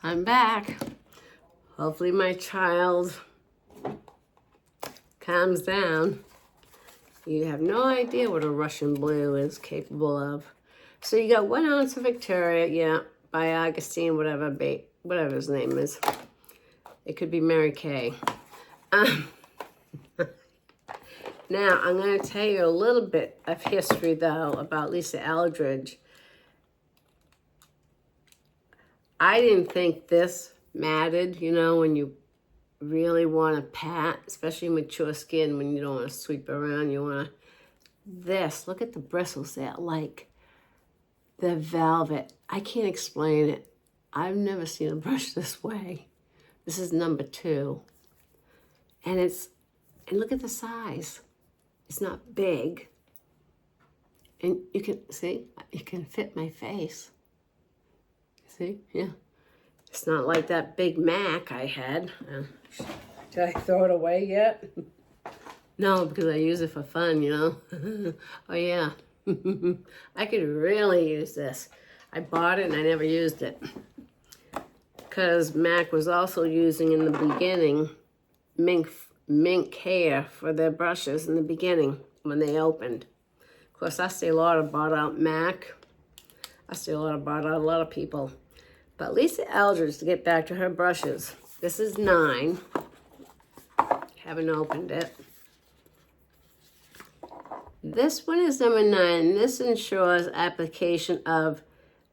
I'm back. Hopefully my child calms down. You have no idea what a Russian blue is capable of. So you got 1 ounce of Victoria, yeah, by Augustine, whatever his name is. It could be Mary Kay. Now, I'm going to tell you a little bit of history, though, about Lisa Eldridge. I didn't think this mattered, you know, when you really want to pat, especially mature skin, when you don't want to sweep around, you want to... This, look at the bristles there, like the velvet. I can't explain it. I've never seen a brush this way. This is number 2. And look at the size. It's not big. And you can, see, you can fit my face. See, yeah. It's not like that Big Mac I had. Did I throw it away yet? No, because I use it for fun, you know. Oh, yeah. I could really use this. I bought it and I never used it. Because Mac was also using in the beginning mink hair for their brushes in the beginning when they opened. Of course, Estee Lauder bought out Mac. Estee Lauder bought out a lot of people. But Lisa Eldridge, to get back to her brushes, this is 9. Haven't opened it. This one is number 9. This ensures application of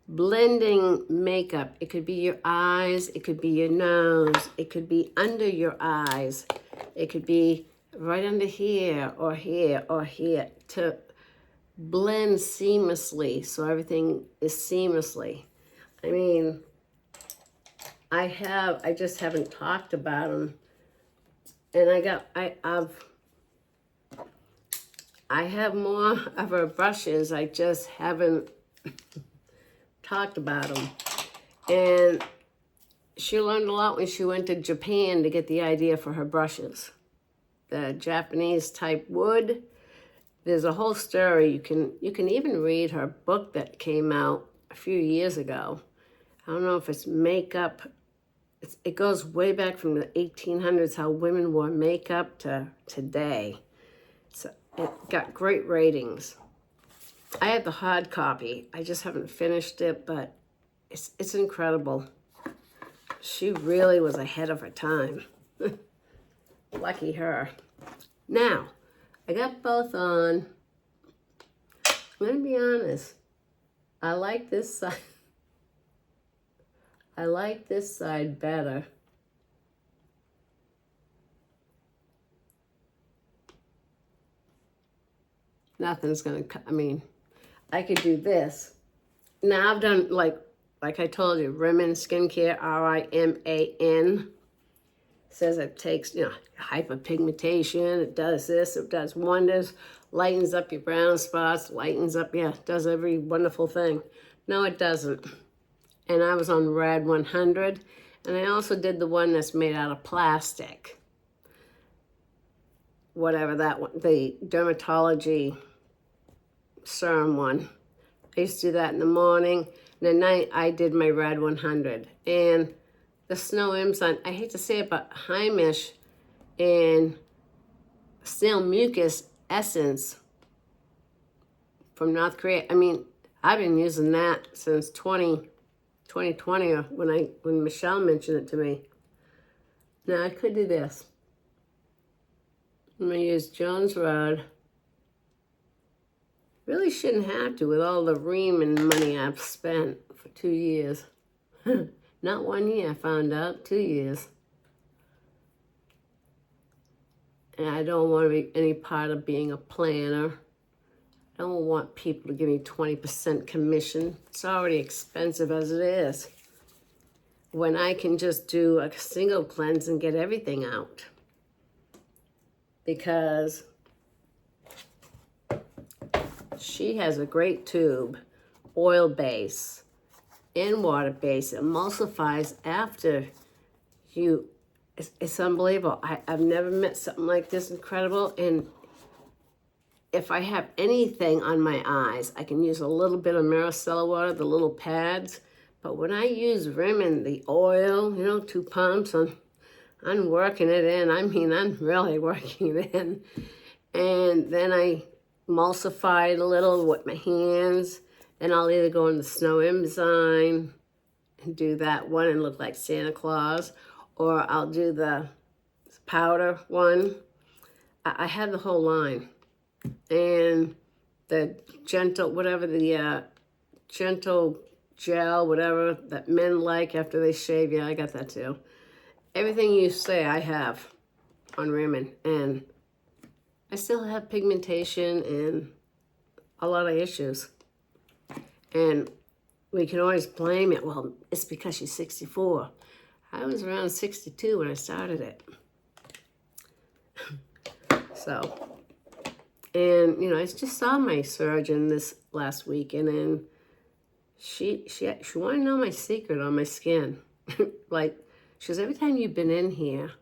blending makeup. It could be your eyes, it could be your nose, it could be under your eyes, it could be right under here or here or here, to blend seamlessly so everything is seamlessly. I mean, I just haven't talked about them. And I have more of her brushes. I just haven't talked about them. And she learned a lot when she went to Japan to get the idea for her brushes. The Japanese type wood. There's a whole story. You can even read her book that came out a few years ago. I don't know if it's makeup. It goes way back from the 1800s, how women wore makeup to today. So it got great ratings. I have the hard copy. I just haven't finished it, but it's incredible. She really was ahead of her time. Lucky her. Now, I got both on. I'm going to be honest. I like this side. I like this side better. Nothing's going to, I mean, I could do this. Now I've done, like I told you, Rimmon Skincare, R-I-M-A-N. Says it takes, you know, hyperpigmentation. It does this, it does wonders. Lightens up your brown spots, lightens up, yeah, does every wonderful thing. No, it doesn't. And I was on Rad 100. And I also did the one that's made out of plastic. Whatever that one, the dermatology serum one. I used to do that in the morning. And at night, I did my Rad 100. And the Snow Imsun, I hate to say it, but Heimish and Snail Mucus Essence from North Korea. I mean, I've been using that since 2020, or when Michelle mentioned it to me. Now, I could do this. I'm going to use Jones Road. Really shouldn't have to with all the ream and money I've spent for 2 years. Not 1 year, I found out, 2 years. And I don't want to be any part of being a planner. I don't want people to give me 20% commission. It's already expensive as it is. When I can just do a single cleanse and get everything out. Because she has a great tube, oil base and water base. It emulsifies after you. It's unbelievable. I've never met something like this incredible. And if I have anything on my eyes, I can use a little bit of micellar water, the little pads, But when I use Rimmon, the oil, you know, 2 pumps, I'm working it in. I mean, I'm really working it in. And then I emulsify it a little with my hands. And I'll either go in the Snow Enzyme and do that one and look like Santa Claus, or I'll do the powder one. I have the whole line. And the gentle, whatever the gentle gel, whatever that men like after they shave, yeah, I got that too. Everything you say I have on Rimmon, and I still have pigmentation and a lot of issues. And we can always blame it. Well, it's because she's 64. I was around 62 when I started it. So, and, you know, I just saw my surgeon this last week, and then she wanted to know my secret on my skin. Like, she goes, every time you've been in here,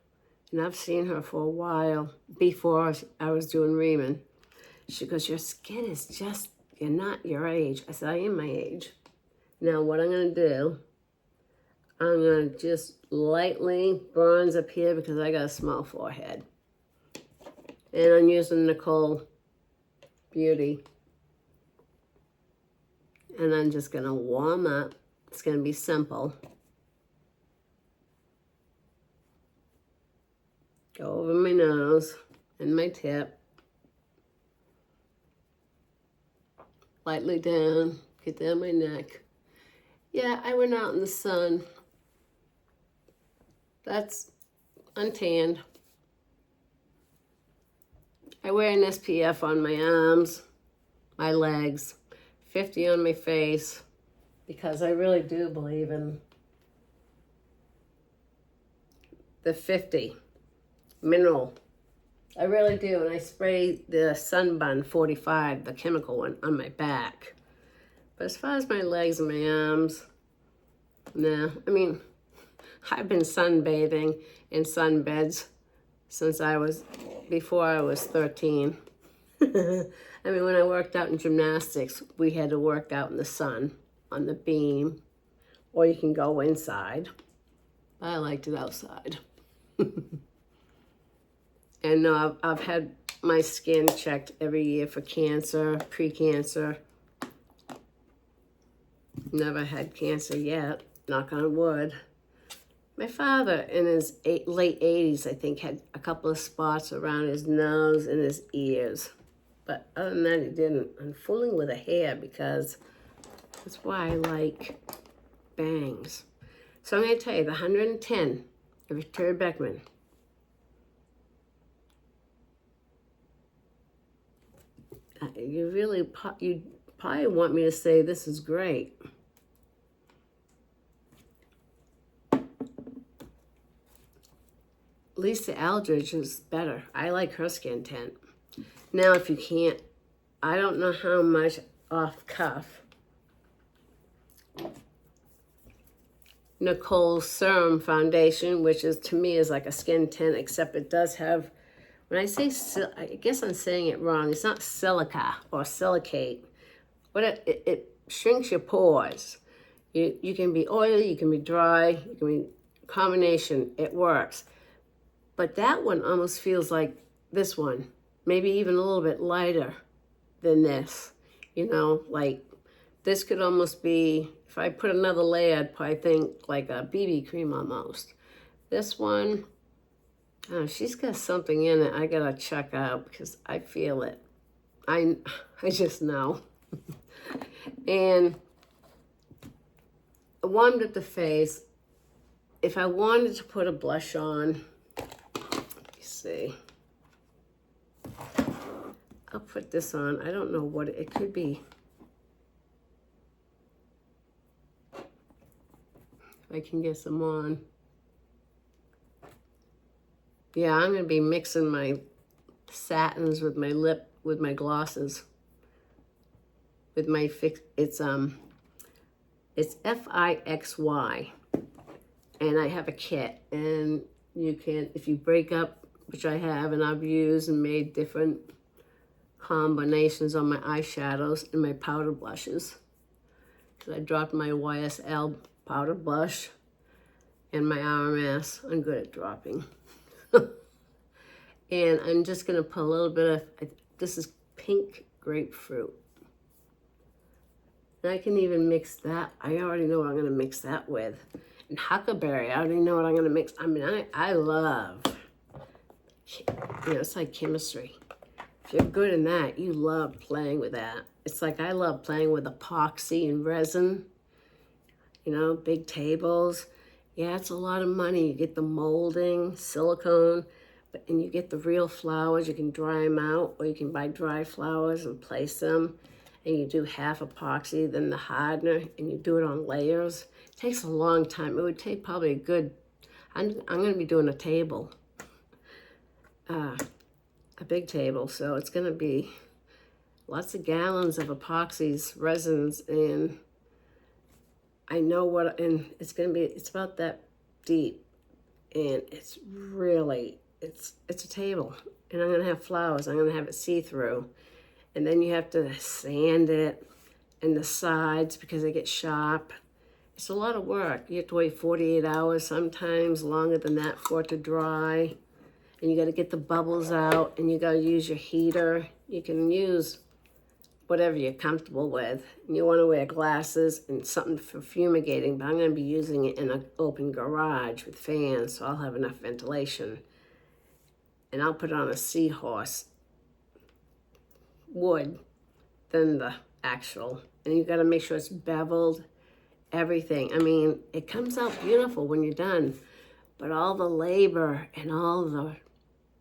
and I've seen her for a while before I was doing Rimmon, she goes, your skin is just, you're not your age. I said, I am my age. Now, what I'm going to do, I'm going to just lightly bronze up here because I got a small forehead. And I'm using Nicole Beauty. And I'm just going to warm up. It's going to be simple. Go over my nose and my tip. Lightly down. Get down my neck. Yeah, I went out in the sun. That's untanned. I wear an SPF on my arms, my legs, 50 on my face, because I really do believe in the 50 mineral. I really do, and I spray the Sunbun 45, the chemical one, on my back. But as far as my legs and my arms, nah. I mean, I've been sunbathing in sunbeds since before I was 13. I mean, when I worked out in gymnastics, we had to work out in the sun, on the beam, or you can go inside. I liked it outside. And no, I've had my skin checked every year for cancer, pre-cancer. Never had cancer yet, knock on wood. My father, in his late 80s, I think, had a couple of spots around his nose and his ears. But other than that, he didn't. I'm fooling with the hair because that's why I like bangs. So I'm going to tell you, the 110 of Victoria Beckman. You probably want me to say this is great. Lisa Aldridge is better. I like her skin tint. Now, if you can't, I don't know how much off cuff. Nicole's Serum Foundation, which is to me is like a skin tint, except it does have, when I say, I guess I'm saying it wrong. It's not silica or silicate. But it shrinks your pores. You can be oily, you can be dry, you can be combination. It works. But that one almost feels like this one, maybe even a little bit lighter than this. You know, like this could almost be, if I put another layer, I'd probably think like a BB cream almost. This one, oh, she's got something in it I gotta check out because I feel it. I just know. And I warmed up the face. If I wanted to put a blush on, see. I'll put this on. I don't know what it could be. If I can get some on. Yeah, I'm going to be mixing my satins with my lip, with my glosses. With my it's Fixy. And I have a kit. And you can, if you break up, which I have, and I've used and made different combinations on my eyeshadows and my powder blushes. because I dropped my YSL powder blush and my RMS. I'm good at dropping. And I'm just going to put a little bit of, this is pink grapefruit. And I can even mix that. I already know what I'm going to mix that with. And huckleberry, I already know what I'm going to mix. I mean, I love, it's like chemistry. If you're good in that, you love playing with that. It's like I love playing with epoxy and resin, big tables. Yeah, it's a lot of money. You get the molding, silicone, and you get the real flowers. You can dry them out, or you can buy dry flowers and place them. And you do half epoxy, then the hardener, and you do it on layers. It takes a long time. It would take probably a good, I'm going to be doing a table, a big table. So it's going to be lots of gallons of epoxies, resins, and I know what, and it's going to be, it's about that deep. And it's really, it's a table. And I'm going to have flowers. I'm going to have it see-through. And then you have to sand it and the sides because they get sharp. It's a lot of work. You have to wait 48 hours, sometimes longer than that for it to dry. And you got to get the bubbles out, and you got to use your heater. You can use whatever you're comfortable with. And you want to wear glasses and something for fumigating, but I'm going to be using it in an open garage with fans, so I'll have enough ventilation. And I'll put it on a seahorse wood than the actual. And you got to make sure it's beveled, everything. I mean, it comes out beautiful when you're done, but all the labor and all the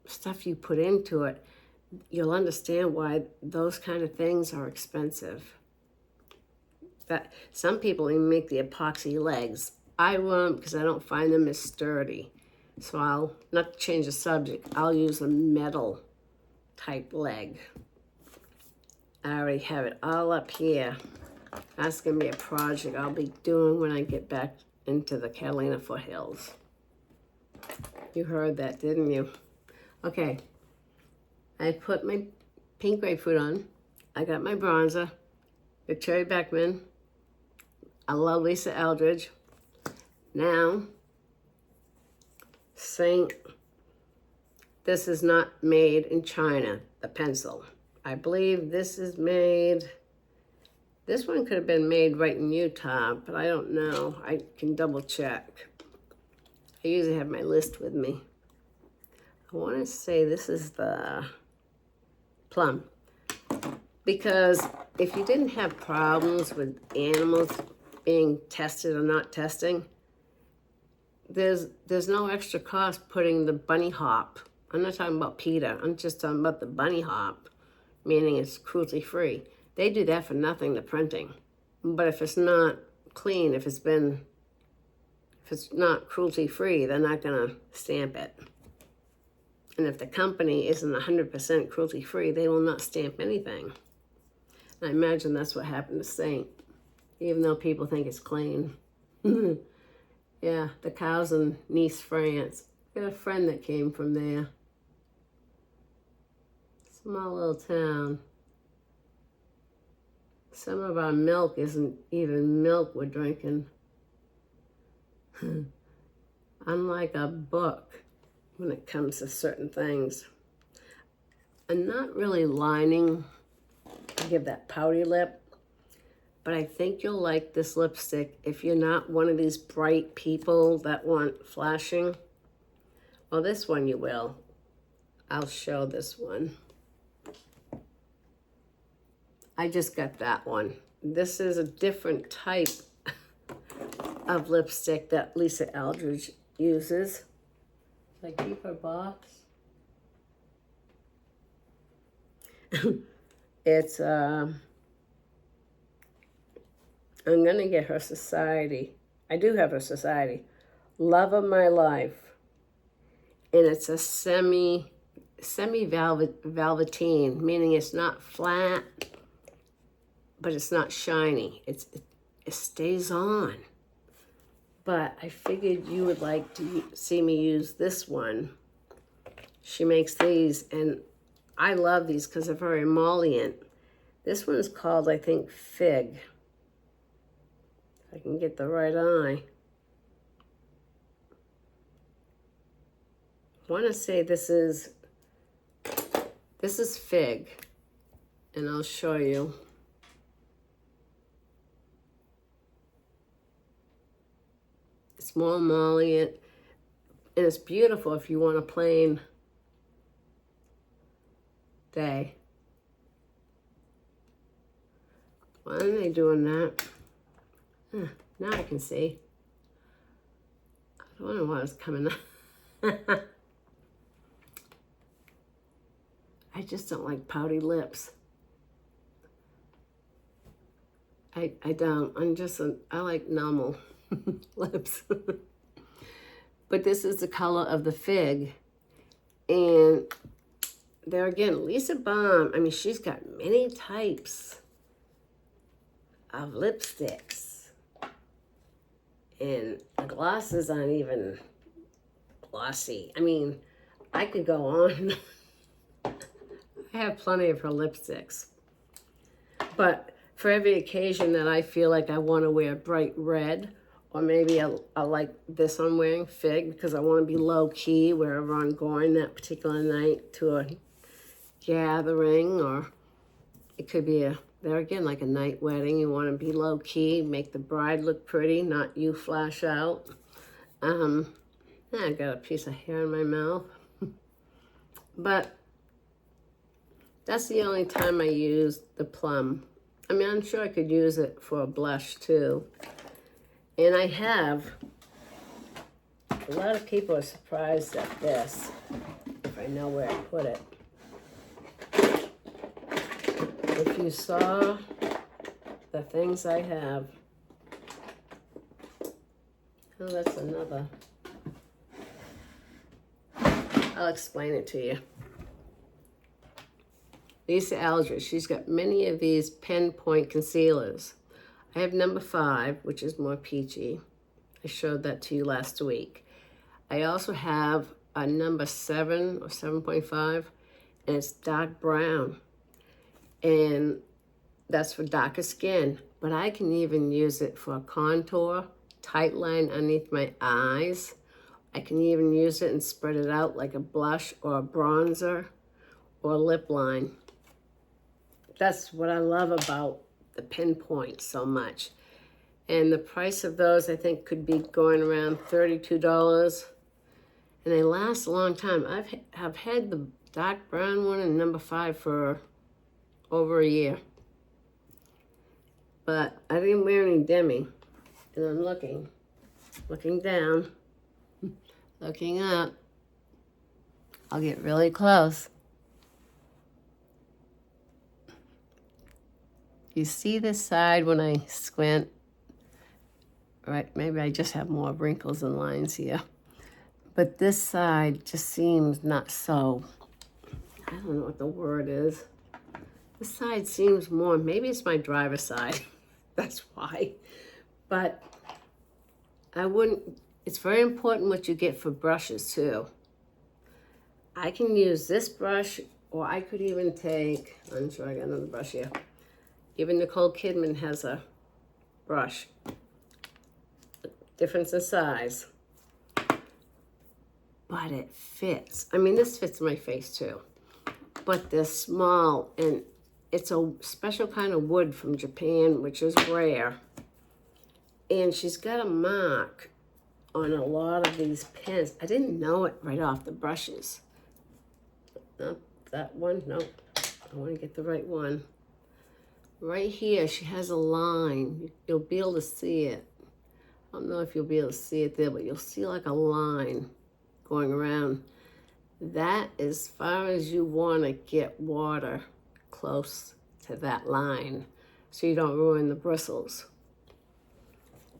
stuff you put into it, you'll understand why those kind of things are expensive. That some people even make the epoxy legs. I won't, because I don't find them as sturdy. So I'll, not to change the subject, I'll use a metal type leg. I already have it all up here. That's going to be a project I'll be doing when I get back into the Catalina foothills. You heard that, didn't you? Okay. I put my pink grapefruit on. I got my bronzer, Victoria Beckman. I love Lisa Eldridge. Now, this is not made in China, the pencil. I believe this is made, this one could have been made right in Utah, but I don't know. I can double check. I usually have my list with me. I want to say this is the Plum. Because if you didn't have problems with animals being tested or not testing, there's no extra cost putting the bunny hop. I'm not talking about PETA. I'm just talking about the bunny hop, meaning it's cruelty-free. They do that for nothing, the printing. But if it's not clean, if it's not cruelty-free, they're not going to stamp it. And if the company isn't 100% cruelty-free, they will not stamp anything. I imagine that's what happened to Saint, even though people think it's clean. Yeah, the cows in Nice, France. I got a friend that came from there. Small little town. Some of our milk isn't even milk we're drinking. Unlike a book when it comes to certain things. I'm not really lining to give that pouty lip, but I think you'll like this lipstick if you're not one of these bright people that want flashing. Well, this one you will. I'll show this one. I just got that one. This is a different type of lipstick that Lisa Eldridge uses. Should I keep her box? It's, I'm going to get her Society. I do have her Society. Love of My Life. And it's a semi-velveteen, meaning it's not flat, but it's not shiny. It stays on. But I figured you would like to see me use this one. She makes these, and I love these because they're very emollient. This one is called, I think, Fig. If I can get the right eye. I want to say this is Fig, and I'll show you. It's more emollient, and it's beautiful if you want a plain day. Why are they doing that? Now I can see. I was wondering why it was coming up. I just don't like pouty lips. I don't. I like normal lips. But this is the color of the Fig. And there again, Lisa Balm, I mean, she's got many types of lipsticks. And the glosses aren't even glossy. I mean, I could go on. I have plenty of her lipsticks. But for every occasion that I feel like I want to wear bright red, or maybe I like this I'm wearing, Fig, because I want to be low-key wherever I'm going that particular night to a gathering, or it could be there again, like a night wedding. You want to be low-key, make the bride look pretty, not you flash out. I got a piece of hair in my mouth. But that's the only time I use the plum. I mean, I'm sure I could use it for a blush too. And I have, a lot of people are surprised at this, if I know where I put it. If you saw the things I have, oh, that's another. I'll explain it to you. Lisa Aldrich, she's got many of these pinpoint concealers. I have number 5, which is more peachy. I showed that to you last week. I also have a number 7 or 7.5, and it's dark brown. And that's for darker skin. But I can even use it for a contour, tight line underneath my eyes. I can even use it and spread it out like a blush or a bronzer or a lip line. That's what I love about the pinpoint so much. And the price of those, I think, could be going around $32. And they last a long time. I've had the dark brown one in number 5 for over a year. But I didn't wear any demi. And I'm looking down, looking up. I'll get really close. You see this side when I squint? Right, maybe I just have more wrinkles and lines here. But this side just seems not so, I don't know what the word is. This side seems more, maybe it's my driver's side. That's why. But I wouldn't, it's very important what you get for brushes too. I can use this brush, or I could even take, I'm sure I got another brush here. Even Nicole Kidman has a brush. Difference in size. But it fits. I mean, this fits my face too. But they're small, and it's a special kind of wood from Japan, which is rare. And she's got a mark on a lot of these pens. I didn't know it right off the brushes. Not that one, nope. I want to get the right one. Right here, she has a line. You'll be able to see it. I don't know if you'll be able to see it there, but you'll see like a line going around. That, as far as you want to get water close to that line so you don't ruin the bristles.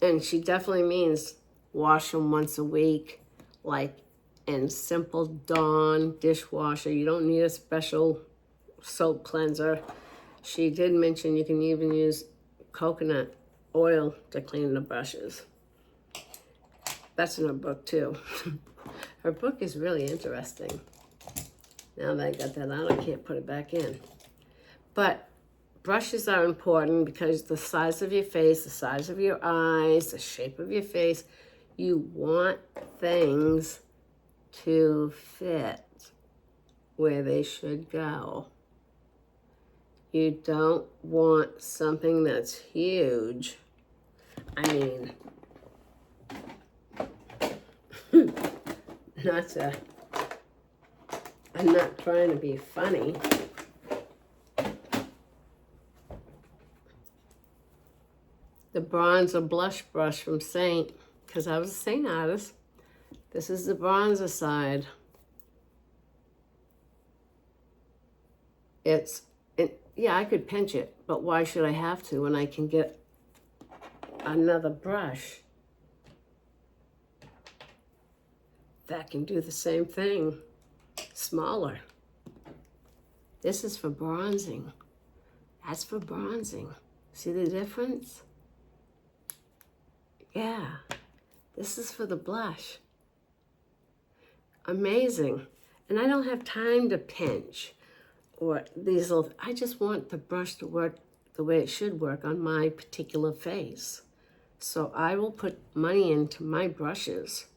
And she definitely means wash them once a week, like in Simple Dawn dishwasher. You don't need a special soap cleanser. She did mention you can even use coconut oil to clean the brushes. That's in her book too. Her book is really interesting. Now that I got that out, I can't put it back in. But brushes are important because the size of your face, the size of your eyes, the shape of your face, you want things to fit where they should go. You don't want something that's huge. I mean, I'm not trying to be funny. The bronzer blush brush from Saint, because I was a Saint artist. This is the bronzer side. Yeah, I could pinch it, but why should I have to when I can get another brush that can do the same thing, smaller. This is for bronzing. That's for bronzing. See the difference? Yeah, this is for the blush. Amazing. And I don't have time to pinch or these little, I just want the brush to work the way it should work on my particular face. So I will put money into my brushes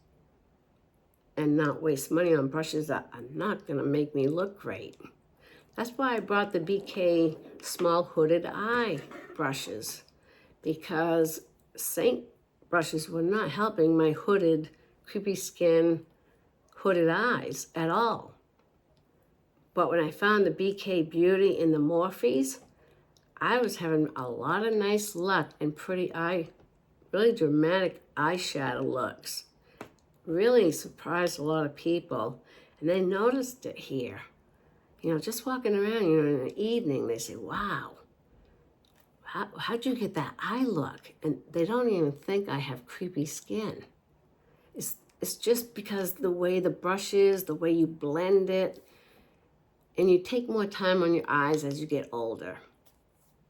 and not waste money on brushes that are not gonna make me look great. That's why I brought the BK small hooded eye brushes, because Saint brushes were not helping my hooded, creepy skin, hooded eyes at all. But when I found the BK Beauty in the Morphes, I was having a lot of nice luck and pretty really dramatic eyeshadow looks. Really surprised a lot of people, and they noticed it here. You know, just walking around, you know, in the evening, they say, wow, how'd you get that eye look? And they don't even think I have creepy skin. It's just because the way the brush is, the way you blend it, and you take more time on your eyes as you get older.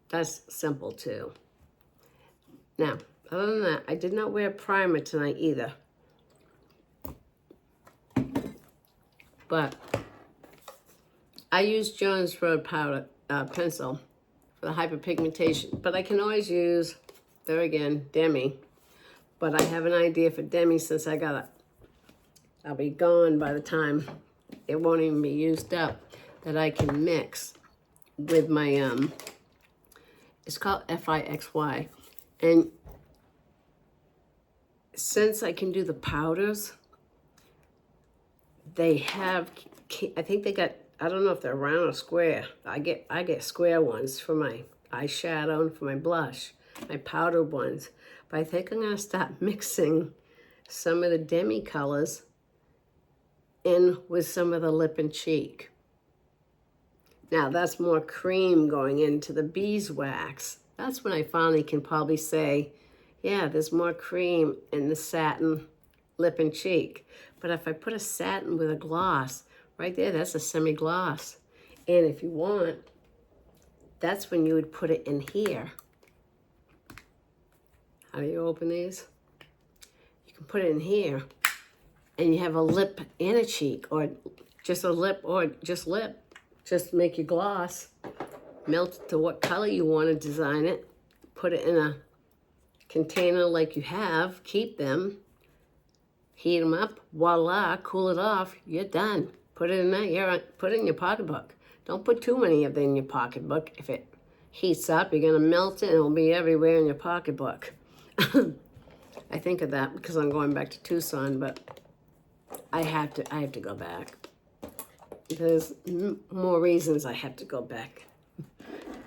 That's simple too. Now, other than that, I did not wear primer tonight either. But I use Jones Road powder pencil for the hyperpigmentation. But I can always use, there again, Demi. But I have an idea for Demi since I'll be gone by the time it won't even be used up, that I can mix with my, it's called Fixy. And since I can do the powders, they have, I think they got, I don't know if they're round or square. I get square ones for my eyeshadow and for my blush, my powder ones. But I think I'm gonna start mixing some of the demi colors in with some of the lip and cheek. Now that's more cream going into the beeswax. That's when I finally can probably say, yeah, there's more cream in the satin lip and cheek. But if I put a satin with a gloss, right there, that's a semi-gloss. And if you want, that's when you would put it in here. How do you open these? You can put it in here, and you have a lip and a cheek, or just a lip, or just lip. Just make your gloss, melt it to what color you want to design it, put it in a container like you have, keep them, heat them up, voila, cool it off, you're done. Put it in there, put it in your pocketbook. Don't put too many of them in your pocketbook. If it heats up, you're gonna melt it and it'll be everywhere in your pocketbook. I think of that because I'm going back to Tucson, but I have to go back. There's more reasons I have to go back.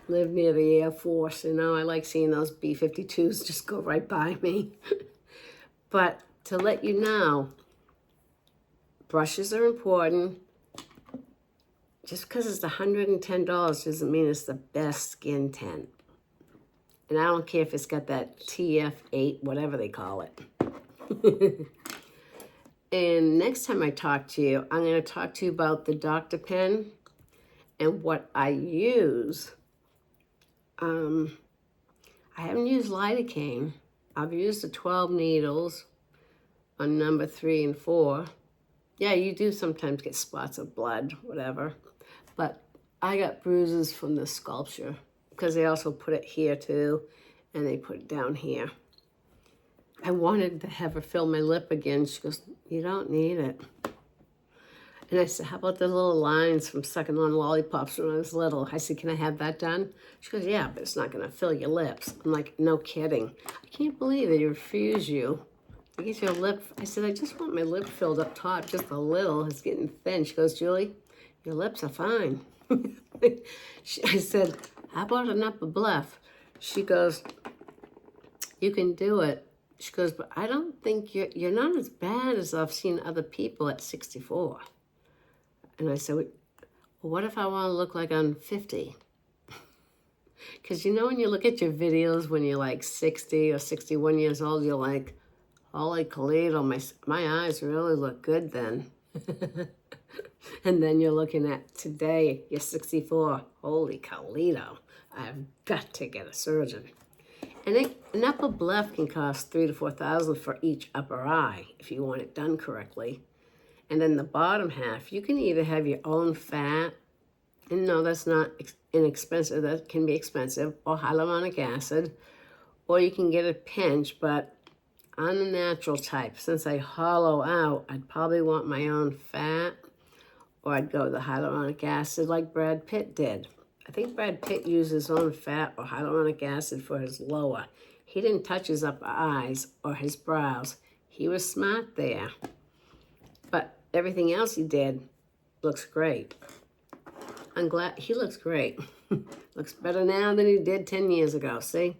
Live near the Air Force, you know, I like seeing those B-52s just go right by me. But to let you know, brushes are important. Just because it's $110 doesn't mean it's the best skin tint. And I don't care if it's got that TF8, whatever they call it. And next time I talk to you, I'm going to talk to you about the Dr. Pen and what I use. I haven't used lidocaine. I've used the 12 needles on number 3 and 4. Yeah, you do sometimes get spots of blood, whatever. But I got bruises from the sculpture because they also put it here too, and they put it down here. I wanted to have her fill my lip again. She goes, you don't need it. And I said, how about the little lines from sucking on lollipops when I was little? I said, can I have that done? She goes, yeah, but it's not going to fill your lips. I'm like, no kidding. I can't believe they refuse you. I get your lip. I said, I just want my lip filled up top just a little. It's getting thin. She goes, Julie, your lips are fine. I said, how about an upper bluff? She goes, you can do it. She goes, but I don't think you're not as bad as I've seen other people at 64. And I said, well, what if I want to look like I'm 50? Because you know when you look at your videos when you're like 60 or 61 years old, you're like, holy Toledo, my eyes really look good then. And then you're looking at today, you're 64. Holy Toledo, I've got to get a surgeon. And an upper bluff can cost $3,000 to $4,000 for each upper eye if you want it done correctly. And then the bottom half, you can either have your own fat, and no, that's not inexpensive, that can be expensive, or hyaluronic acid, or you can get a pinch, but on the natural type, since I hollow out, I'd probably want my own fat, or I'd go the hyaluronic acid like Brad Pitt did. I think Brad Pitt used his own fat or hyaluronic acid for his lower. He didn't touch his upper eyes or his brows. He was smart there. But everything else he did looks great. I'm glad he looks great. Looks better now than he did 10 years ago, see?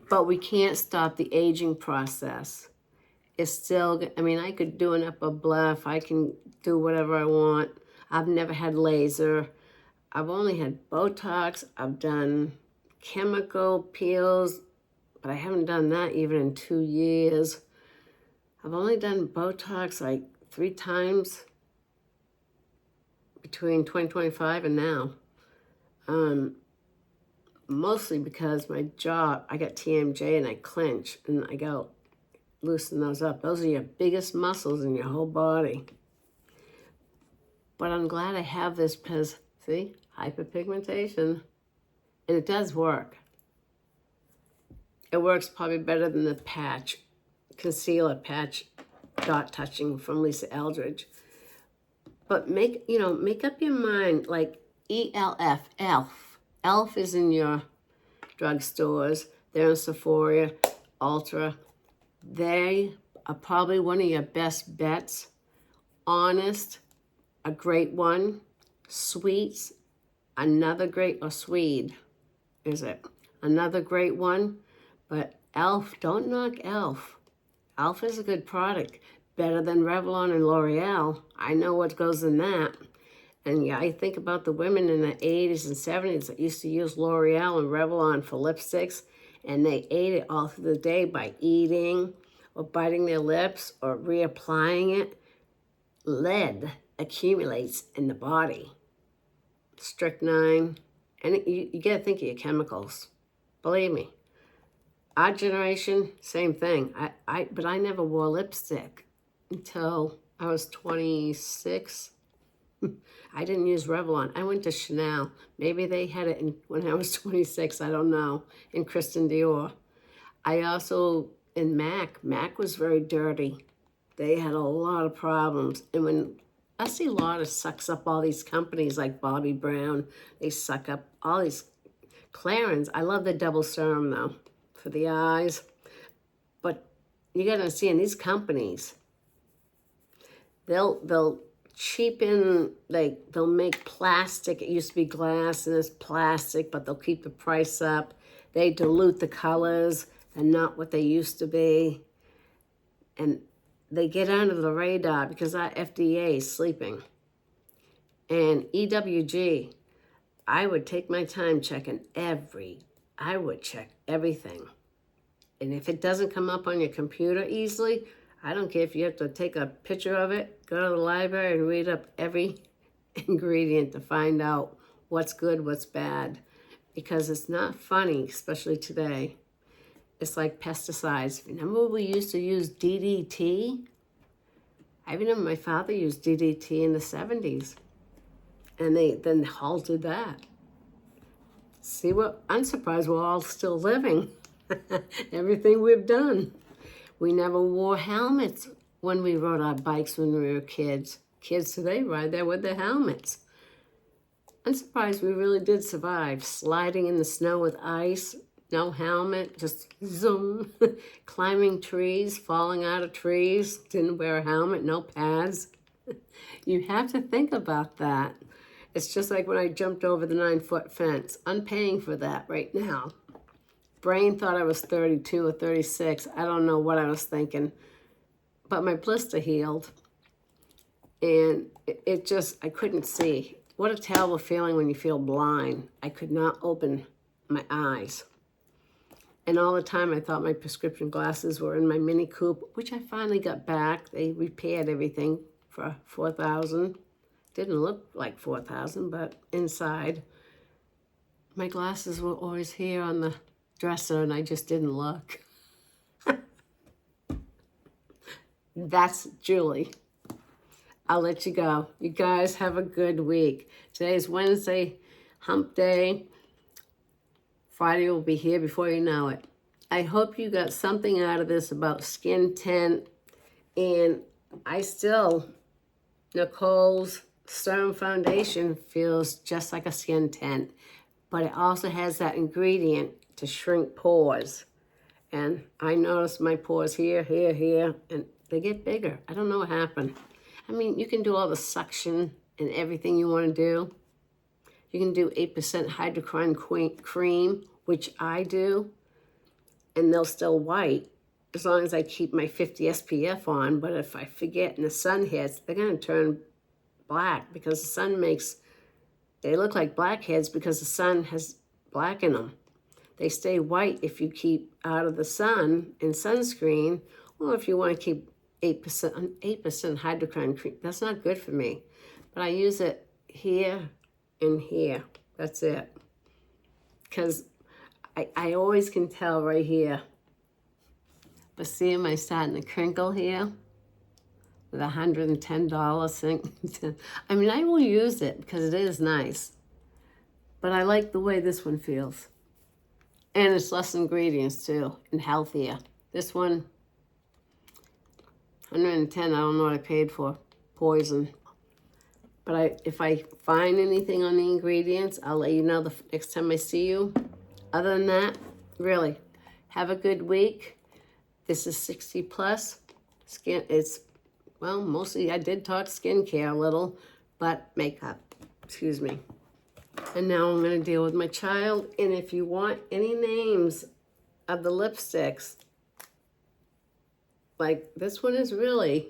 But we can't stop the aging process. It's still, I mean, I could do an upper bluff. I can do whatever I want. I've never had laser. I've only had Botox. I've done chemical peels, but I haven't done that even in 2 years. I've only done Botox like 3 times between 2025 and now. Mostly because my jaw, I got TMJ and I clench and I go loosen those up. Those are your biggest muscles in your whole body. But I'm glad I have this because, see, hyperpigmentation. And it does work. It works probably better than the patch, concealer patch dot touching from Lisa Eldridge. But make up your mind, like E.L.F, E.L.F is in your drugstores. They're in Sephora, Ultra. They are probably one of your best bets. Honest, a great one. Sweets, another great, or Swede, is it? Another great one. But E.L.F, don't knock E.L.F. E.L.F is a good product. Better than Revlon and L'Oreal. I know what goes in that. And yeah, I think about the women in the 80s and 70s that used to use L'Oreal and Revlon for lipsticks, and they ate it all through the day by eating or biting their lips or reapplying it. Lead accumulates in the body. Strychnine, and you got to think of your chemicals. Believe me. Our generation, same thing. But I never wore lipstick until I was 26. I didn't use Revlon. I went to Chanel. Maybe they had it when I was 26. I don't know. In Christian Dior. I also, in MAC was very dirty. They had a lot of problems. And when Estee Lauder sucks up all these companies like Bobbi Brown, they suck up all these Clarins. I love the double serum though for the eyes. But you got to understand, these companies, they'll cheapen, like they'll make plastic. It used to be glass and it's plastic, but they'll keep the price up. They dilute the colors. They're not what they used to be. And they get under the radar because our FDA is sleeping. And EWG, I would take my time checking I would check everything. And if it doesn't come up on your computer easily, I don't care if you have to take a picture of it, go to the library and read up every ingredient to find out what's good, what's bad. Because it's not funny, especially today. It's like pesticides. Remember we used to use DDT? I remember my father used DDT in the 70s. And they then halted that. See what? I'm surprised we're all still living. Everything we've done. We never wore helmets when we rode our bikes when we were kids. Kids today ride there with their helmets. I'm surprised we really did survive. Sliding in the snow with ice, no helmet, just zoom. Climbing trees, falling out of trees, didn't wear a helmet, no pads. You have to think about that. It's just like when I jumped over the 9-foot fence. I'm paying for that right now. Brain thought I was 32 or 36. I don't know what I was thinking. But my blister healed. And it just, I couldn't see. What a terrible feeling when you feel blind. I could not open my eyes. And all the time I thought my prescription glasses were in my Mini Coupe, which I finally got back. They repaired everything for $4,000. Didn't look like $4,000, but inside. My glasses were always here on the dresser and I just didn't look. That's Julie. I'll let you go. You guys have a good week. Today's Wednesday, hump day. Friday will be here before you know it. I hope you got something out of this about skin tint. And I still, Nicole's Serum Foundation feels just like a skin tint. But it also has that ingredient to shrink pores. And I noticed my pores here, here, here, and they get bigger. I don't know what happened. I mean, you can do all the suction and everything you want to do. You can do 8% hydroquinone cream, which I do, and they'll still white as long as I keep my 50 SPF on. But if I forget and the sun hits, they're going to turn black because the sun makes, they look like blackheads because the sun has black in them. They stay white if you keep out of the sun in sunscreen, or if you want to keep 8% hydroquinone cream. That's not good for me. But I use it here and here. That's it. Because I always can tell right here. But see, am I starting to crinkle here? With $110 thing. I mean, I will use it because it is nice. But I like the way this one feels. And it's less ingredients too, and healthier. This one, 110, I don't know what I paid for. Poison. But if I find anything on the ingredients, I'll let you know the next time I see you. Other than that, really, have a good week. This is 60 plus. Skin, it's, well, mostly I did talk skincare a little, but makeup, excuse me. And now I'm going to deal with my child. And if you want any names of the lipsticks, like this one is really,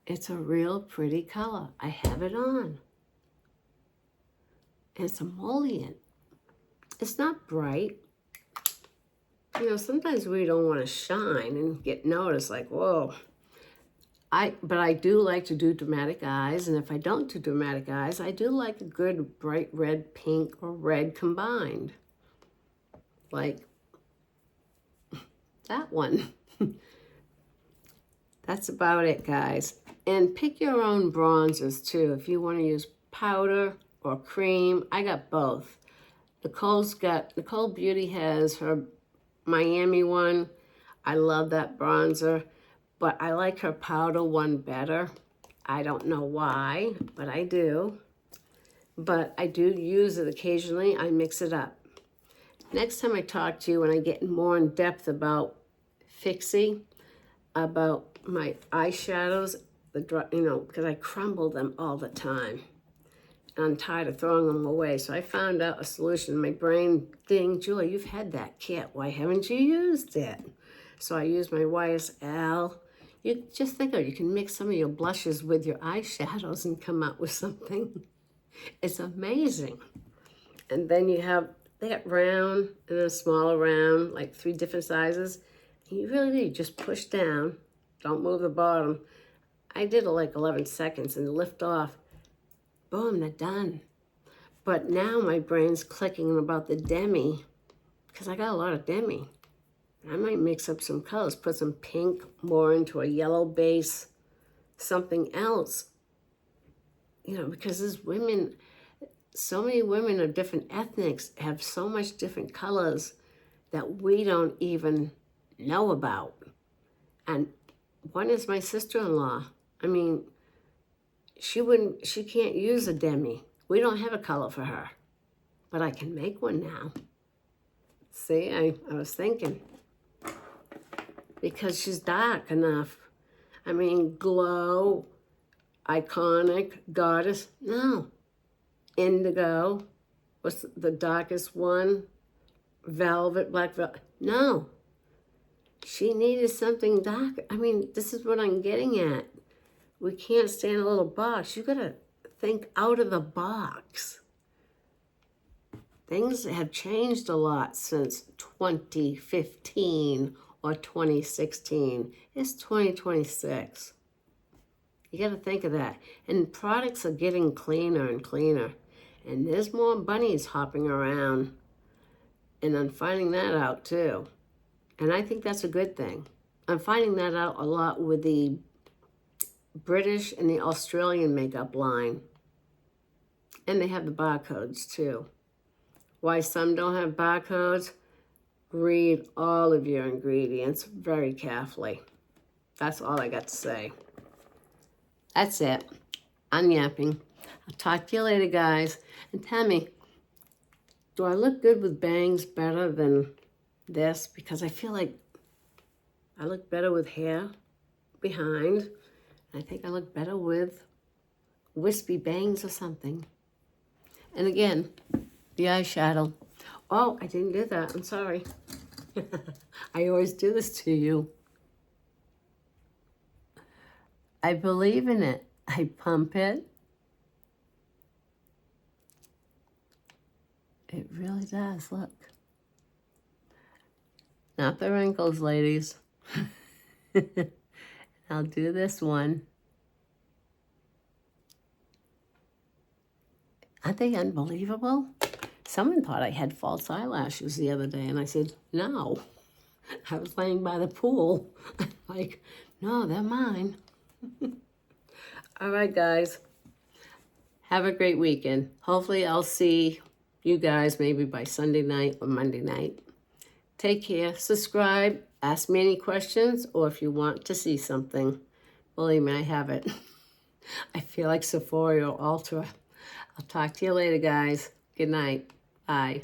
it's a real pretty color. I have it on. And it's emollient. It's not bright. You know, sometimes we don't want to shine and get noticed like, whoa. But I do like to do dramatic eyes, and if I don't do dramatic eyes, I do like a good bright red, pink, or red combined. Like that one. That's about it, guys. And pick your own bronzers, too. If you want to use powder or cream, I got both. Nicole Beauty has her Miami one. I love that bronzer. But I like her powder one better. I don't know why, but I do. But I do use it occasionally. I mix it up. Next time I talk to you, when I get more in depth about Fixy, about my eyeshadows, because I crumble them all the time. And I'm tired of throwing them away. So I found out a solution. My brain, ding, Julie, you've had that kit. Why haven't you used it? So I use my YSL. You just think of it, you can mix some of your blushes with your eyeshadows and come out with something. It's amazing. And then you have that round and a smaller round, like 3 different sizes. And you really need just push down. Don't move the bottom. I did it like 11 seconds and lift off. Boom, they're done. But now my brain's clicking about the demi because I got a lot of demi. I might mix up some colors, put some pink more into a yellow base, something else. You know, because there's women, so many women of different ethnics have so much different colors that we don't even know about. And one is my sister-in-law. I mean, she can't use a demi. We don't have a color for her, but I can make one now. See, I was thinking, because she's dark enough. I mean, glow, iconic, goddess, no. Indigo was the darkest one. Velvet, black velvet, no. She needed something dark. I mean, this is what I'm getting at. We can't stay in a little box. You gotta think out of the box. Things have changed a lot since 2015 or 2016. It's 2026. You gotta think of that. And products are getting cleaner and cleaner. And there's more bunnies hopping around. And I'm finding that out too. And I think that's a good thing. I'm finding that out a lot with the British and the Australian makeup line. And they have the barcodes too. Why some don't have barcodes? Read all of your ingredients very carefully. That's all I got to say. That's it. I'm yapping. I'll talk to you later, guys. And tell me, do I look good with bangs better than this? Because I feel like I look better with hair behind. I think I look better with wispy bangs or something. And again, the eyeshadow. Oh, I didn't do that. I'm sorry. I always do this to you. I believe in it. I pump it. It really does. Look. Not the wrinkles, ladies. I'll do this one. Aren't they unbelievable? Someone thought I had false eyelashes the other day, and I said, no. I was laying by the pool. I'm like, no, they're mine. All right, guys. Have a great weekend. Hopefully I'll see you guys maybe by Sunday night or Monday night. Take care. Subscribe. Ask me any questions, or if you want to see something. Believe me, I have it. I feel like Sephora or Ultra. I'll talk to you later, guys. Good night. Bye.